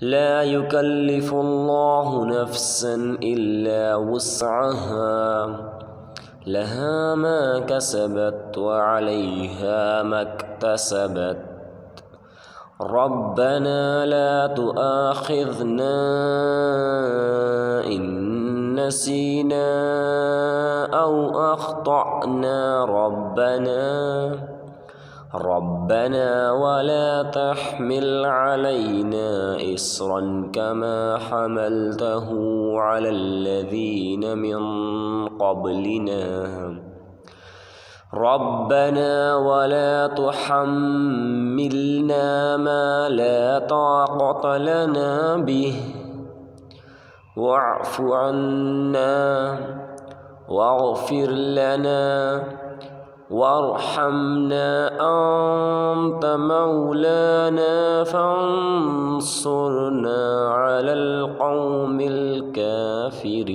لا يكلف الله نفسا إلا وسعها لها ما كسبت وعليها ما اكتسبت ربنا لا تؤاخذنا إن نسينا أو أخطأنا ربنا ولا تحمل علينا إصرا كما حملته على الذين من قبلنا ربنا ولا تحملنا ما لا طاقة لنا به واعف عنا واغفر لنا وارحمنا أنت مولانا فانصرنا على القوم الكافرين.